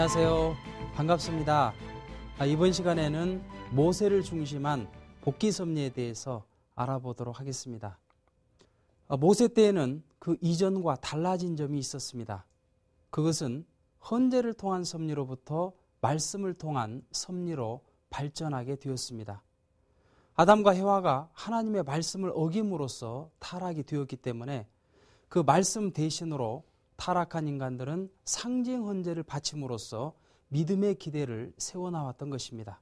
안녕하세요. 반갑습니다. 이번 시간에는 모세를 중심한 복귀 섭리에 대해서 알아보도록 하겠습니다. 모세 때에는 그 이전과 달라진 점이 있었습니다. 그것은 헌제를 통한 섭리로부터 말씀을 통한 섭리로 발전하게 되었습니다. 아담과 해와가 하나님의 말씀을 어김으로써 타락이 되었기 때문에 그 말씀 대신으로 타락한 인간들은 상징 헌제를 바침으로써 믿음의 기대를 세워나왔던 것입니다.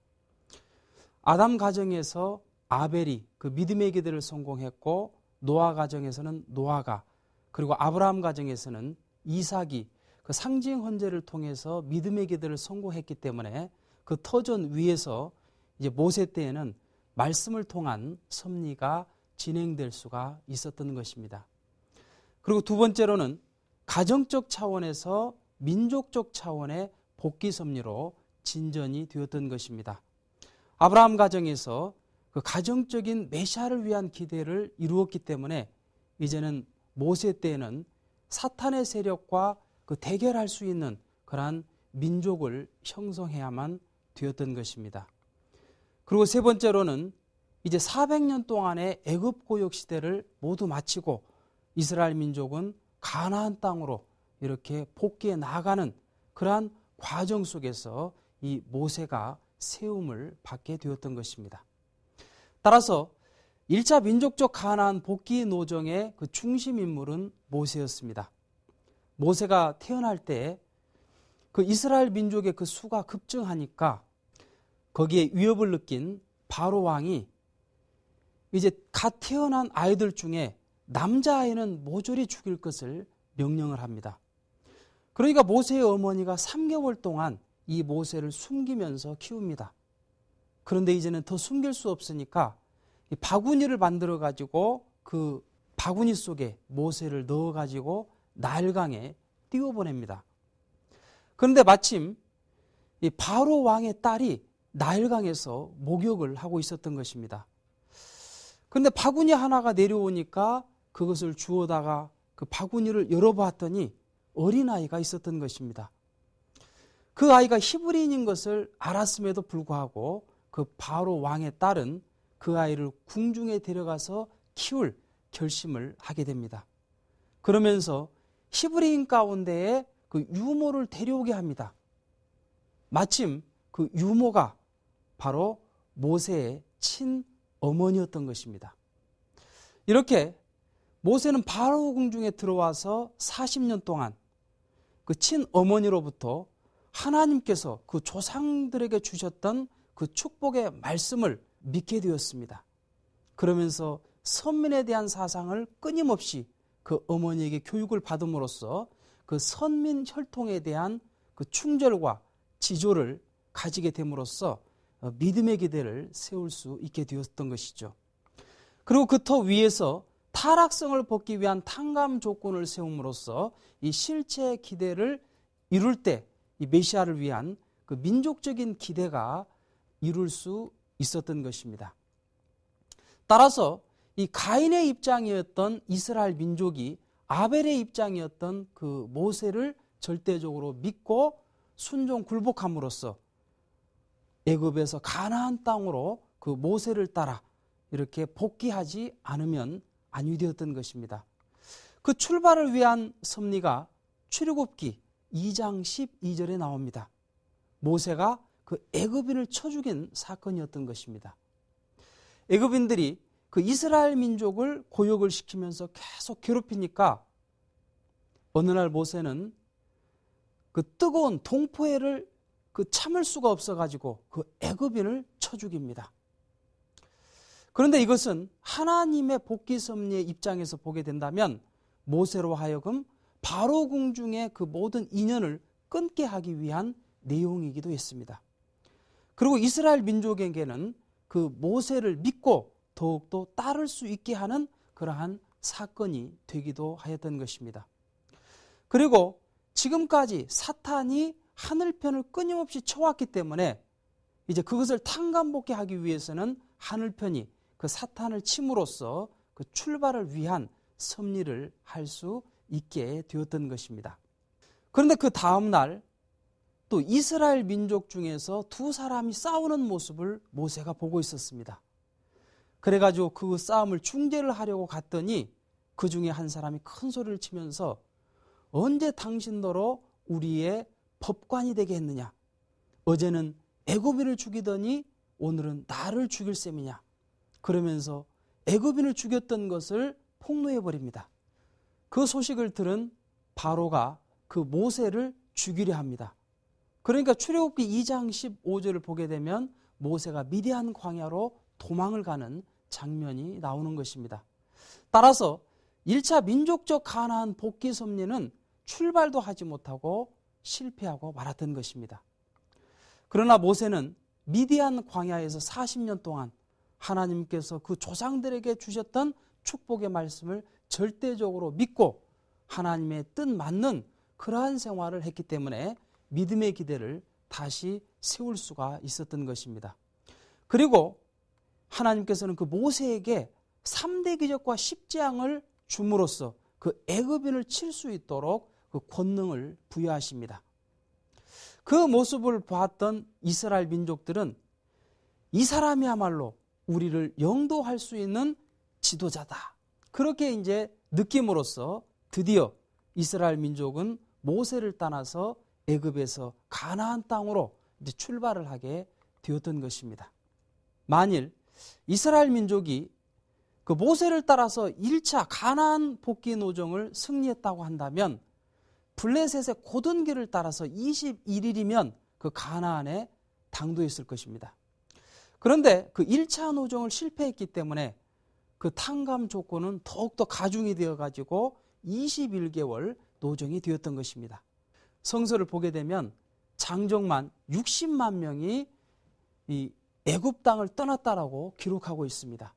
아담 가정에서 아벨이 그 믿음의 기대를 성공했고, 노아 가정에서는 노아가, 그리고 아브라함 가정에서는 이삭이 그 상징 헌제를 통해서 믿음의 기대를 성공했기 때문에 그 터전 위에서 이제 모세 때에는 말씀을 통한 섭리가 진행될 수가 있었던 것입니다. 그리고 두 번째로는 가정적 차원에서 민족적 차원의 복귀 섭리로 진전이 되었던 것입니다. 아브라함 가정에서 그 가정적인 메시아를 위한 기대를 이루었기 때문에 이제는 모세 때에는 사탄의 세력과 그 대결할 수 있는 그러한 민족을 형성해야만 되었던 것입니다. 그리고 세 번째로는 이제 400년 동안의 애굽 고역 시대를 모두 마치고 이스라엘 민족은 가나안 땅으로 이렇게 복귀해 나가는 그러한 과정 속에서 이 모세가 세움을 받게 되었던 것입니다. 따라서 1차 민족적 가나안 복귀 노정의 그 중심 인물은 모세였습니다. 모세가 태어날 때 그 이스라엘 민족의 그 수가 급증하니까 거기에 위협을 느낀 바로 왕이 이제 갓 태어난 아이들 중에 남자아이는 모조리 죽일 것을 명령을 합니다. 그러니까 모세의 어머니가 3개월 동안 이 모세를 숨기면서 키웁니다. 그런데 이제는 더 숨길 수 없으니까 바구니를 만들어 가지고 그 바구니 속에 모세를 넣어 가지고 나일강에 띄워보냅니다. 그런데 마침 이 바로 왕의 딸이 나일강에서 목욕을 하고 있었던 것입니다. 그런데 바구니 하나가 내려오니까 그것을 주워다가 그 바구니를 열어봤더니 어린아이가 있었던 것입니다. 그 아이가 히브리인인 것을 알았음에도 불구하고 그 바로 왕의 딸은 그 아이를 궁중에 데려가서 키울 결심을 하게 됩니다. 그러면서 히브리인 가운데에 그 유모를 데려오게 합니다. 마침 그 유모가 바로 모세의 친어머니였던 것입니다. 이렇게 모세는 바로 궁중에 들어와서 40년 동안 그 친어머니로부터 하나님께서 그 조상들에게 주셨던 그 축복의 말씀을 믿게 되었습니다. 그러면서 선민에 대한 사상을 끊임없이 그 어머니에게 교육을 받음으로써 그 선민 혈통에 대한 그 충절과 지조를 가지게 됨으로써 믿음의 기대를 세울 수 있게 되었던 것이죠. 그리고 그 터 위에서 타락성을 벗기 위한 탕감 조건을 세움으로써 이 실체 기대를 이룰 때 이 메시아를 위한 그 민족적인 기대가 이룰 수 있었던 것입니다. 따라서 이 가인의 입장이었던 이스라엘 민족이 아벨의 입장이었던 그 모세를 절대적으로 믿고 순종 굴복함으로써 애굽에서 가나안 땅으로 그 모세를 따라 이렇게 복귀하지 않으면 아니 되었던 것입니다. 그 출발을 위한 섭리가 출애굽기 2장 12절에 나옵니다. 모세가 그 애굽인을 쳐 죽인 사건이었던 것입니다. 애굽인들이 그 이스라엘 민족을 고역을 시키면서 계속 괴롭히니까 어느 날 모세는 그 뜨거운 동포애를 그 참을 수가 없어가지고 그 애굽인을 쳐 죽입니다. 그런데 이것은 하나님의 복귀 섭리의 입장에서 보게 된다면 모세로 하여금 바로 궁중의 그 모든 인연을 끊게 하기 위한 내용이기도 했습니다. 그리고 이스라엘 민족에게는 그 모세를 믿고 더욱더 따를 수 있게 하는 그러한 사건이 되기도 하였던 것입니다. 그리고 지금까지 사탄이 하늘편을 끊임없이 쳐왔기 때문에 이제 그것을 탕감복게 하기 위해서는 하늘편이 그 사탄을 침으로써 그 출발을 위한 섭리를 할 수 있게 되었던 것입니다. 그런데 그 다음 날 또 이스라엘 민족 중에서 두 사람이 싸우는 모습을 모세가 보고 있었습니다. 그래가지고 그 싸움을 중재를 하려고 갔더니 그 중에 한 사람이 큰 소리를 치면서 언제 당신더러 우리의 법관이 되게 했느냐? 어제는 애굽인을 죽이더니 오늘은 나를 죽일 셈이냐? 그러면서 애굽인을 죽였던 것을 폭로해 버립니다. 그 소식을 들은 바로가 그 모세를 죽이려 합니다. 그러니까 출애굽기 2장 15절을 보게 되면 모세가 미디안 광야로 도망을 가는 장면이 나오는 것입니다. 따라서 1차 민족적 가나안 복귀 섭리는 출발도 하지 못하고 실패하고 말았던 것입니다. 그러나 모세는 미디안 광야에서 40년 동안 하나님께서 그 조상들에게 주셨던 축복의 말씀을 절대적으로 믿고 하나님의 뜻 맞는 그러한 생활을 했기 때문에 믿음의 기대를 다시 세울 수가 있었던 것입니다. 그리고 하나님께서는 그 모세에게 3대 기적과 10재앙을 줌으로써 그 애굽인을 칠 수 있도록 그 권능을 부여하십니다. 그 모습을 보았던 이스라엘 민족들은 이 사람이야말로 우리를 영도할 수 있는 지도자다. 그렇게 이제 느낌으로써 드디어 이스라엘 민족은 모세를 따라서 애굽에서 가나안 땅으로 이제 출발을 하게 되었던 것입니다. 만일 이스라엘 민족이 그 모세를 따라서 1차 가나안 복귀 노정을 승리했다고 한다면 블레셋의 고든 길을 따라서 21일이면 그 가나안에 당도했을 것입니다. 그런데 그 1차 노정을 실패했기 때문에 그 탕감 조건은 더욱더 가중이 되어가지고 21개월 노정이 되었던 것입니다. 성서를 보게 되면 장정만 60만 명이 이 애굽 땅을 떠났다라고 기록하고 있습니다.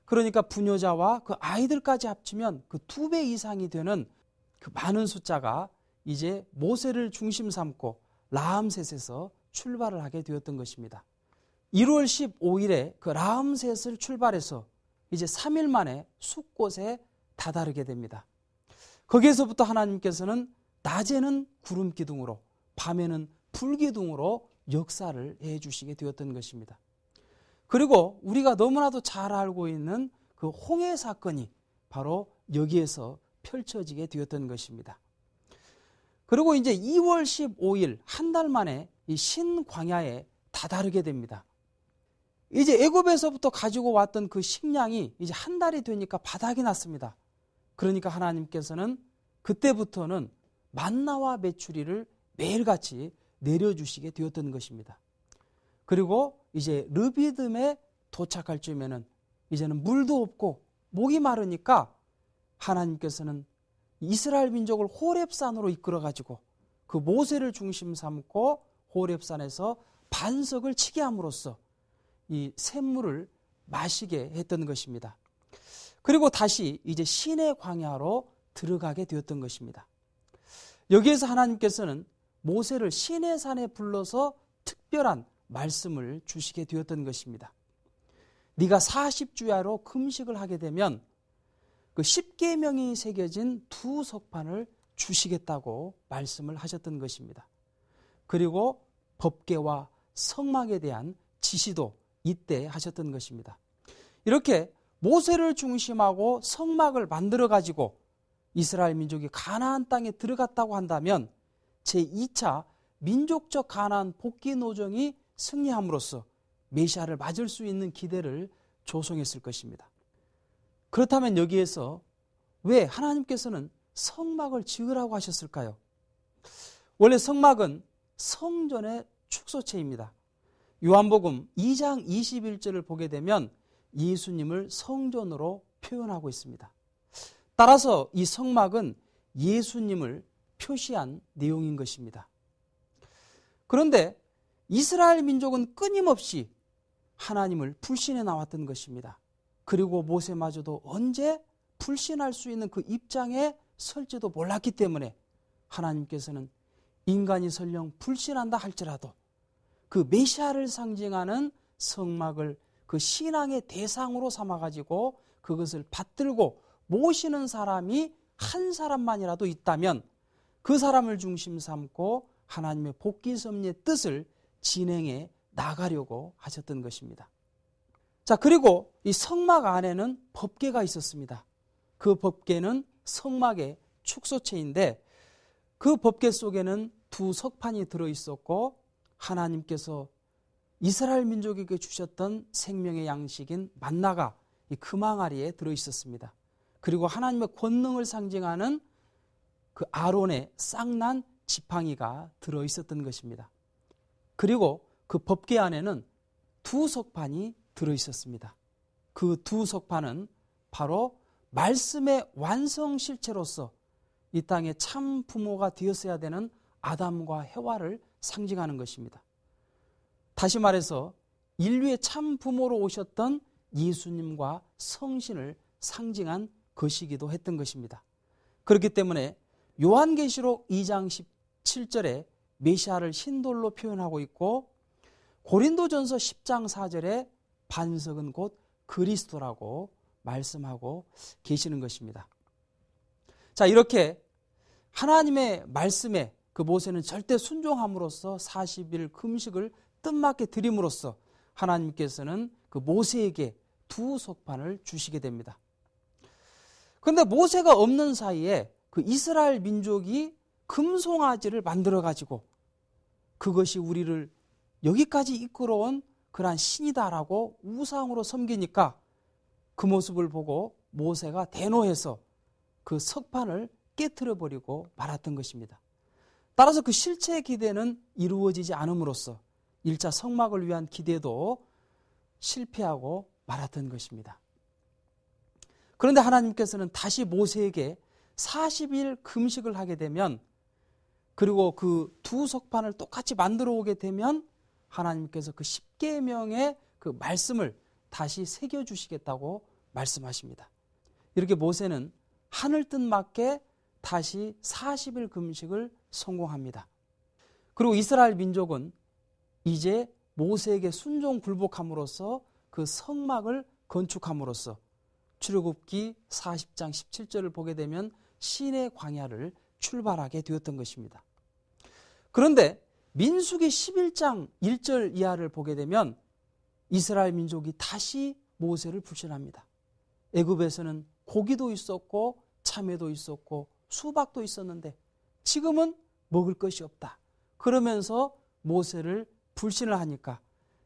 그러니까 부녀자와 그 아이들까지 합치면 그 2배 이상이 되는 그 많은 숫자가 이제 모세를 중심 삼고 라암셋에서 출발을 하게 되었던 것입니다. 1월 15일에 그 라암셋을 출발해서 이제 3일 만에 숫곳에 다다르게 됩니다. 거기에서부터 하나님께서는 낮에는 구름 기둥으로 밤에는 불 기둥으로 역사를 해주시게 되었던 것입니다. 그리고 우리가 너무나도 잘 알고 있는 그 홍해 사건이 바로 여기에서 펼쳐지게 되었던 것입니다. 그리고 이제 2월 15일 한 달 만에 이 신광야에 다다르게 됩니다. 이제 애굽에서부터 가지고 왔던 그 식량이 이제 한 달이 되니까 바닥이 났습니다. 그러니까 하나님께서는 그때부터는 만나와 메추리를 매일같이 내려주시게 되었던 것입니다. 그리고 이제 르비딤에 도착할 쯤에는 이제는 물도 없고 목이 마르니까 하나님께서는 이스라엘 민족을 호렙산으로 이끌어가지고 그 모세를 중심 삼고 호렙산에서 반석을 치게 함으로써 이 샘물을 마시게 했던 것입니다. 그리고 다시 이제 시내 광야로 들어가게 되었던 것입니다. 여기에서 하나님께서는 모세를 시내산에 불러서 특별한 말씀을 주시게 되었던 것입니다. 네가 40주야로 금식을 하게 되면 그 10계명이 새겨진 2석판을 주시겠다고 말씀을 하셨던 것입니다. 그리고 법궤와 성막에 대한 지시도 이때 하셨던 것입니다. 이렇게 모세를 중심하고 성막을 만들어 가지고 이스라엘 민족이 가나안 땅에 들어갔다고 한다면 제2차 민족적 가나안 복귀 노정이 승리함으로써 메시아를 맞을 수 있는 기대를 조성했을 것입니다. 그렇다면 여기에서 왜 하나님께서는 성막을 지으라고 하셨을까요? 원래 성막은 성전의 축소체입니다. 요한복음 2장 21절을 보게 되면 예수님을 성전으로 표현하고 있습니다. 따라서 이 성막은 예수님을 표시한 내용인 것입니다. 그런데 이스라엘 민족은 끊임없이 하나님을 불신해 나왔던 것입니다. 그리고 모세마저도 언제 불신할 수 있는 그 입장에 설지도 몰랐기 때문에 하나님께서는 인간이 설령 불신한다 할지라도 그 메시아를 상징하는 성막을 그 신앙의 대상으로 삼아가지고 그것을 받들고 모시는 사람이 한 사람만이라도 있다면 그 사람을 중심 삼고 하나님의 복귀 섭리의 뜻을 진행해 나가려고 하셨던 것입니다. 자, 그리고 이 성막 안에는 법궤가 있었습니다. 그 법궤는 성막의 축소체인데 그 법궤 속에는 두 석판이 들어있었고 하나님께서 이스라엘 민족에게 주셨던 생명의 양식인 만나가 이 금항아리에 들어있었습니다. 그리고 하나님의 권능을 상징하는 그 아론의 쌍난 지팡이가 들어있었던 것입니다. 그리고 그 법궤 안에는 두 석판이 들어있었습니다. 그 두 석판은 바로 말씀의 완성 실체로서 이 땅의 참 부모가 되었어야 되는 아담과 해와를 상징하는 것입니다. 다시 말해서 인류의 참 부모로 오셨던 예수님과 성신을 상징한 것이기도 했던 것입니다. 그렇기 때문에 요한계시록 2장 17절에 메시아를 흰돌로 표현하고 있고 고린도전서 10장 4절에 반석은 곧 그리스도라고 말씀하고 계시는 것입니다. 자, 이렇게 하나님의 말씀에 그 모세는 절대 순종함으로써 40일 금식을 뜻맞게 드림으로써 하나님께서는 그 모세에게 두 석판을 주시게 됩니다. 그런데 모세가 없는 사이에 그 이스라엘 민족이 금송아지를 만들어 가지고 그것이 우리를 여기까지 이끌어온 그러한 신이다라고 우상으로 섬기니까 그 모습을 보고 모세가 대노해서 그 석판을 깨트려 버리고 말았던 것입니다. 따라서 그 실체의 기대는 이루어지지 않음으로써 1차 성막을 위한 기대도 실패하고 말았던 것입니다. 그런데 하나님께서는 다시 모세에게 40일 금식을 하게 되면 그리고 그 두 석판을 똑같이 만들어 오게 되면 하나님께서 그 10계명의 그 말씀을 다시 새겨주시겠다고 말씀하십니다. 이렇게 모세는 하늘 뜻 맞게 다시 40일 금식을 성공합니다. 그리고 이스라엘 민족은 이제 모세에게 순종 굴복함으로써 그 성막을 건축함으로써 출애굽기 40장 17절을 보게 되면 시내 광야를 출발하게 되었던 것입니다. 그런데 민수기 11장 1절 이하를 보게 되면 이스라엘 민족이 다시 모세를 불신합니다. 애굽에서는 고기도 있었고 참외도 있었고 수박도 있었는데 지금은 먹을 것이 없다. 그러면서 모세를 불신을 하니까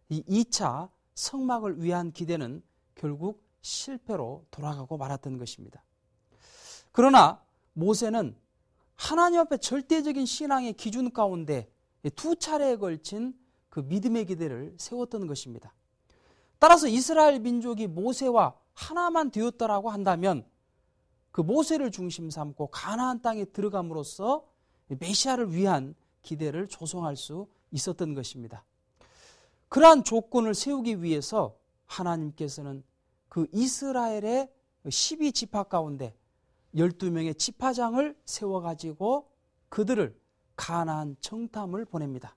이 2차 성막을 위한 기대는 결국 실패로 돌아가고 말았던 것입니다. 그러나 모세는 하나님 앞에 절대적인 신앙의 기준 가운데 두 차례에 걸친 그 믿음의 기대를 세웠던 것입니다. 따라서 이스라엘 민족이 모세와 하나만 되었다라고 한다면 그 모세를 중심 삼고 가나안 땅에 들어감으로써 메시아를 위한 기대를 조성할 수 있었던 것입니다. 그러한 조건을 세우기 위해서 하나님께서는 그 이스라엘의 12지파 가운데 12명의 지파장을 세워가지고 그들을 가나안 정탐을 보냅니다.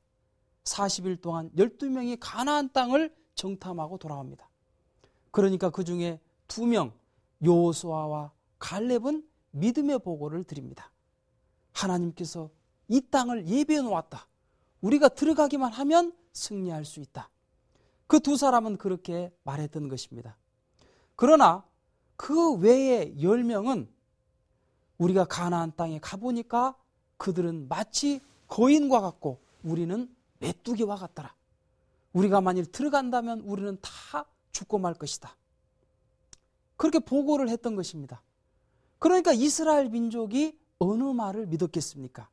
40일 동안 12명이 가나안 땅을 정탐하고 돌아옵니다. 그러니까 그 중에 2명 여호수아와 갈렙은 믿음의 보고를 드립니다. 하나님께서 이 땅을 예비해 놓았다. 우리가 들어가기만 하면 승리할 수 있다. 그 두 사람은 그렇게 말했던 것입니다. 그러나 그 외의 10명은 우리가 가나안 땅에 가보니까 그들은 마치 거인과 같고 우리는 메뚜기와 같더라. 우리가 만일 들어간다면 우리는 다 죽고 말 것이다. 그렇게 보고를 했던 것입니다. 그러니까 이스라엘 민족이 어느 말을 믿었겠습니까?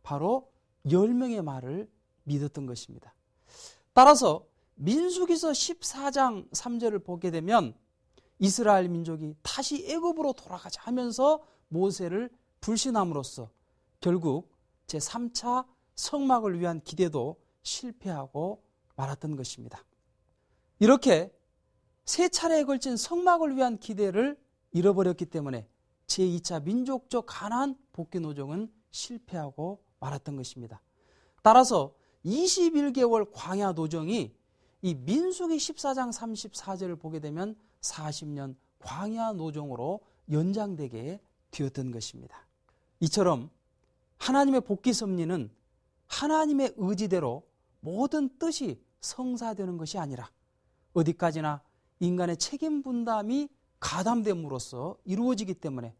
바로 10명의 말을 믿었던 것입니다. 따라서 민수기서 14장 3절을 보게 되면 이스라엘 민족이 다시 애굽으로 돌아가자 하면서 모세를 불신함으로써 결국 제3차 성막을 위한 기대도 실패하고 말았던 것입니다. 이렇게 세 차례에 걸친 성막을 위한 기대를 잃어버렸기 때문에 제2차 민족적 가나안 복귀 노정은 실패하고 말았던 것입니다. 따라서 21개월 광야 노정이 이 민수기 14장 34절을 보게 되면 40년 광야 노정으로 연장되게 되었던 것입니다. 이처럼 하나님의 복귀 섭리는 하나님의 의지대로 모든 뜻이 성사되는 것이 아니라 어디까지나 인간의 책임 분담이 가담됨으로써 이루어지기 때문에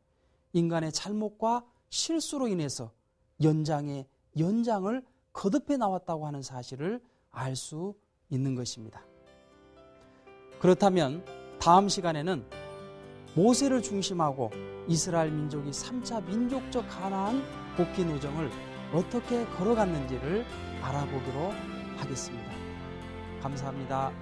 인간의 잘못과 실수로 인해서 연장에 연장을 거듭해 나왔다고 하는 사실을 알 수 있는 것입니다. 그렇다면 다음 시간에는 모세를 중심하고 이스라엘 민족이 3차 민족적 가나안 복귀 노정을 어떻게 걸어갔는지를 알아보기로 하겠습니다. 감사합니다.